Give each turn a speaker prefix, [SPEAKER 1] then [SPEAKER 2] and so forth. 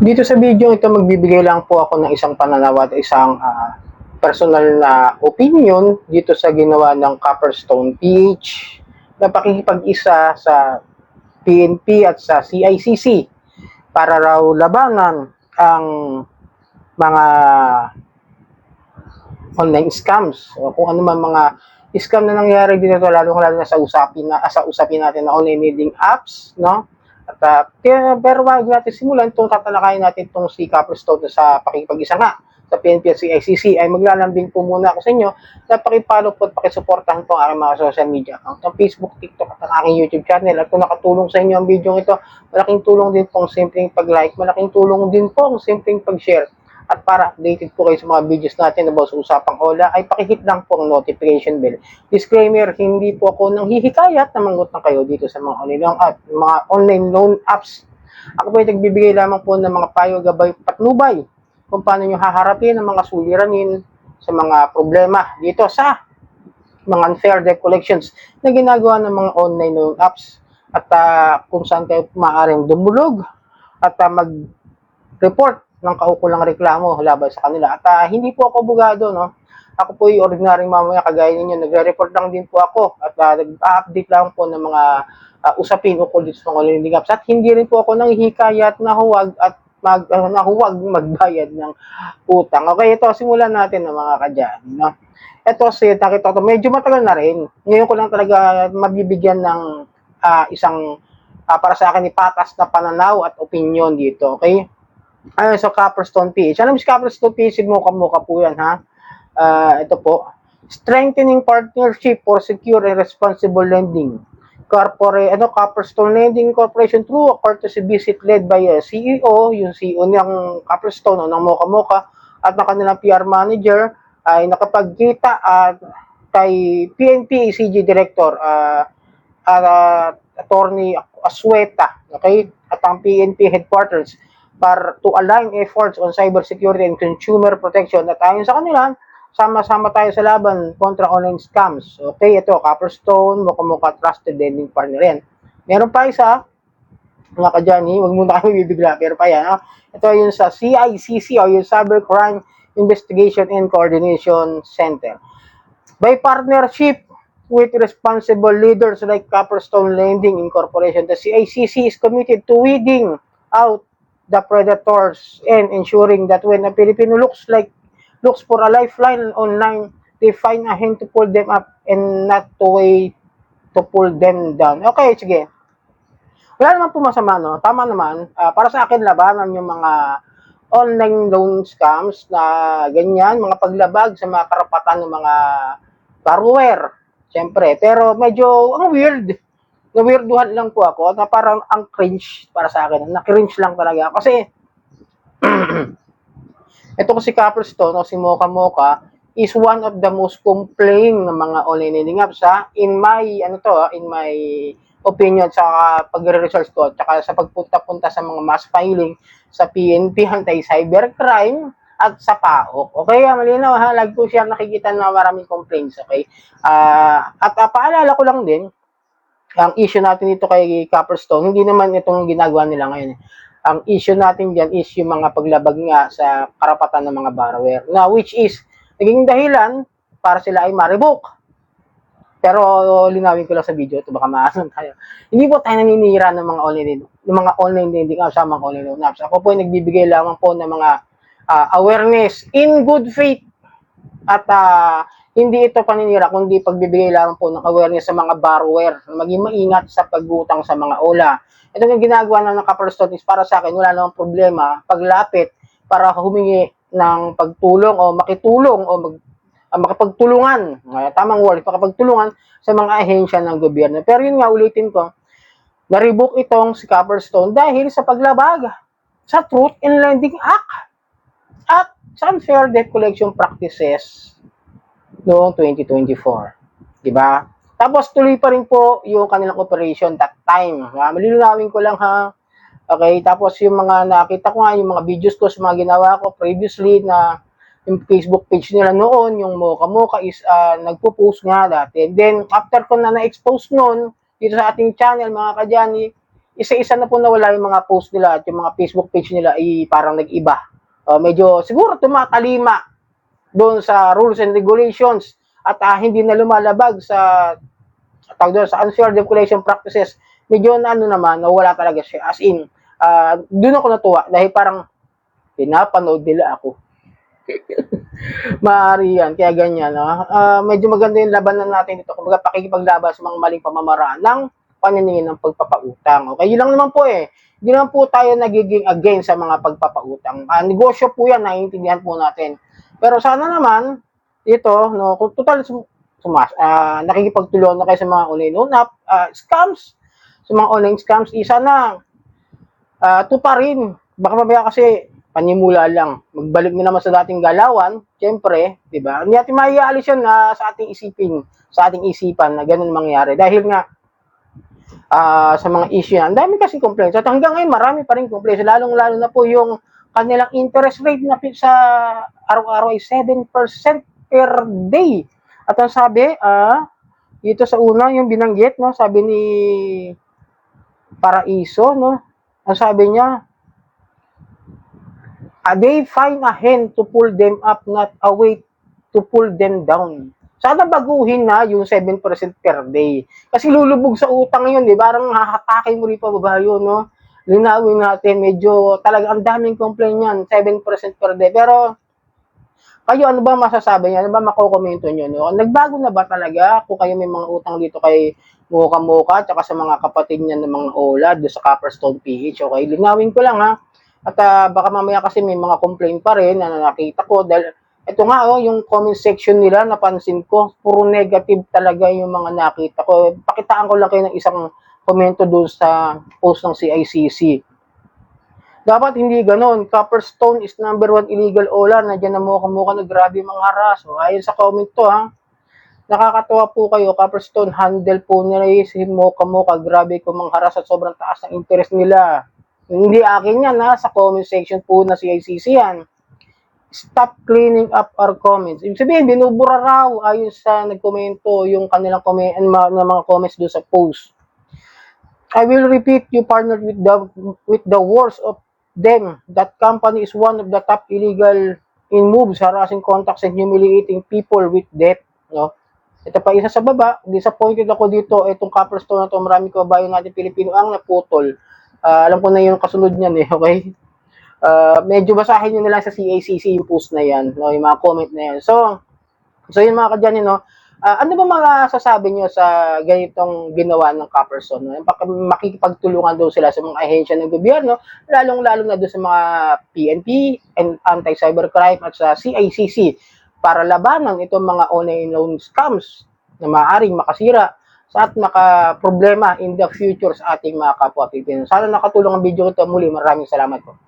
[SPEAKER 1] Dito sa video ito, magbibigay lang po ako ng isang pananaw at isang personal na opinion dito sa ginawa ng Copperstone PH na pakikipag-isa sa PNP at sa CICC para raw labanan ang mga online scams o kung ano man mga scam na nangyari dito, lalo na sa usapin natin na online lending apps, no? At pero wag natin simulan itong tatalakayin natin itong si Copperstone sa pakikipag-isa nga sa PNP at CICC ay maglalambing po muna ako sa inyo na pakipollow po at pakisuportahan po ang aking mga social media account ng Facebook, TikTok at ang aking YouTube channel. At kung nakatulong sa inyo ang video ito, malaking tulong din po ang simpleng pag-like, malaking tulong din po ang simpleng pag-share. At para updated po kayo sa mga videos natin about sa usapang OLA, ay pakihit lang po ang notification bell. Disclaimer, hindi po ako nang hihikayat na manggut na kayo dito sa mga online loan apps. Ako po ay nagbibigay lamang po ng mga payo, gabay, patnubay kung paano nyo haharapin ang mga suliranin sa mga problema dito sa mga unfair debt collections na ginagawa ng mga online loan apps at kung saan kayo maaaring dumulog at mag-report ng kaukulang reklamo laban sa kanila. At hindi po ako abogado, no? Ako po yung ordinaryong mamaya kagaya ninyo. Nagre-report lang din po ako at nag-update lang po ng mga usapin ukol dito sa mga lending apps. At hindi rin po ako nanghihikayat na huwag at huwag magbayad ng utang. Okay, ito, simulan natin ng mga kadyan. No? Ito, nakita ko, medyo matagal na rin. Ngayon ko lang talaga mabibigyan ng isang para sa akin ipatas na pananaw at opinion dito. Okay? Ayun, so Copperstone PH. Alam mo si Copperstone PH, muka-muka po yan, ha? Ito po. Strengthening partnership for secure and responsible lending. Copperstone Lending Corporation through a courtesy visit led by CEO, yung CEO ng Copperstone o ng Mocha at ng kanilang PR manager ay nakapagkita at kay PNP ACG Director Attorney Asueta, okay? At ang PNP headquarters para to align efforts on cybersecurity and consumer protection. At ayon sa kanila, sama-sama tayo sa laban kontra online scams. Okay, ito, Copperstone, Mocha Trusted Lending Partner yan. Meron pa isa, mga kadyani, huwag muna kayo bibigla, pero pa yan. Ito yung sa CICC o yung Cybercrime Investigation and Coordination Center. By partnership with responsible leaders like Copperstone Lending Incorporation, the CICC is committed to weeding out the predators and ensuring that when a Filipino looks for a lifeline online, they find a hand to pull them up and not to way to pull them down. Okay, sige. Wala naman po masama, no? Tama naman. Para sa akin, labanan yung mga online loan scams na ganyan, mga paglabag sa mga karapatan ng mga borrower. Siyempre. Pero medyo, ang weird. Na-weirduhan lang po ako na parang ang cringe para sa akin. Na-cringe lang talaga. Kasi, ito ko si Copperstone o si Mocha is one of the most complained ng mga online lending apps in my opinion sa pagre-research ko at sa pagpunta-punta sa mga mass filing sa PNP anti-cybercrime at sa PAOK. Okay, malinaw ha, lagi ko siya nakikita na maraming complaints, okay? At paalala ko lang din, ang issue natin dito kay Copperstone, hindi naman itong ginagawa nila ngayon. Ang issue natin dyan is yung mga paglabag nga sa karapatan ng mga borrower. Na which is, naging dahilan para sila ay ma-revoke. Pero linawin ko lang sa video, ito baka maasan tayo. Hindi po tayo naninira ng mga online lending apps sa mga online loan apps. Ako po ay nagbibigay lamang po ng mga awareness in good faith. At hindi ito paninira, kundi pagbibigay lamang po ng awareness sa mga borrower na maging maingat sa pagutang sa mga OLA. Ito yung ginagawa ng Copperstone is para sa akin, wala namang problema, paglapit para humingi ng pagtulong o makitulong o makapagtulungan, tamang word, makapagtulungan sa mga ahensya ng gobyerno. Pero yun nga, ulitin ko, na-revoke itong si Copperstone dahil sa paglabag sa Truth in Lending Act at sa unfair debt collection practices noong 2024. Diba? Tapos tuloy pa rin po yung kanilang operation that time. Malilunawin ko lang ha. Okay, tapos yung mga nakita ko nga, yung mga videos ko sa mga ginawa ko previously na yung Facebook page nila noon, yung Mocha is nagpo-post nga dati. And then, after ko na na-expose noon, dito sa ating channel, mga kadyani, isa-isa na po nawala yung mga post nila at yung mga Facebook page nila ay parang nag-iba. Medyo siguro tumatalima doon sa rules and regulations at hindi na lumalabag sa tawag doon sa unfair calculation practices. Medyo na ano naman, nawala talaga siya. As in, doon ako natuwa dahil parang pinapanood nila ako. Maaari yan, kaya ganyan. Medyo maganda yung labanan natin dito. Kung pakikipaglaban sa mga maling pamamaraan ng paniningin ng pagpapautang. Okay, yun lang naman po eh. Hindi naman po tayo nagiging against sa mga pagpapautang. Negosyo po yan, naiintindihan po natin. Pero sana naman, ito, no, kung total nakikipagtulungan na kayo sa mga online scams, sa mga online scams, isa na, ito pa rin. Baka mamaya kasi panimula lang. Magbalik na naman sa dating galawan, syempre, di ba? Hindi natin maiaalis yan sa ating isipan na ganun mangyari. Dahil nga, sa mga issue yan, ang dami kasi complaints. At hanggang ngayon, marami pa rin complaints. Lalong-lalo na po yung kanilang interest rate na sa araw-araw ay 7% per day. At ang sabi, dito sa una, yung binanggit, no, sabi ni Paraiso, no, ang sabi niya, they find a hand to pull them up, not a way to pull them down. Sana baguhin na yung 7% per day. Kasi lulubog sa utang yun, di ba? Parang hahatakin mo rin pa baba yun, no? Linawin natin, medyo talaga ang daming complaint yan, 7% per day. Pero, kayo, ano ba masasabi niya? Ano ba makokomento nyo? No? Nagbago na ba talaga kung kayo may mga utang dito kay Mocha at sa mga kapatid niya ng mga OLA do sa Copperstone PH? Okay, linawin ko lang ha. At baka mamaya kasi may mga complaint pa rin na nakita ko dahil ito nga yung comment section nila napansin ko, puro negative talaga yung mga nakita ko. Pakitaan ko lang kayo ng isang komento doon sa post ng CICC. Dapat hindi ganon. Copperstone is number 1 illegal OLA. Nandiyan na Mocha na grabe mga haras. So, ayon sa comment to ha. Nakakatawa po kayo. Copperstone handle po nila si Mocha. Grabe ko mga haras at sobrang taas ng interest nila. Hindi akin yan ha. Sa comment section po na CICC yan. Stop cleaning up our comments. Ibig sabihin, binubura raw ayon sa nagkomento yung kanilang mga comments doon sa post. I will repeat, you partnered with the worst of them. That company is one of the top illegal in moves, harassing contacts and humiliating people with debt. No? Ito pa isa sa baba, disappointed ako dito, itong Copperstone na to, marami kababayan natin Pilipino ang naputol. Alam ko na yung kasunod niyan eh, okay? Medyo basahin nyo na lang sa CACC yung post na yan, no? Yung mga comment na yan. So yun mga kadyan, no? Ano ba mga sasabi nyo sa ganitong ginawa ng Copperstone? No? Makikipagtulungan daw sila sa mga ahensya ng gobyerno, lalong-lalo na doon sa mga PNP and anti-cybercrime at sa CICC para labanan itong mga online loan scams na maaaring makasira sa at makaproblema in the future sa ating mga kapwa Pilipino. Sana nakatulong ang video ito. Muli, maraming salamat po.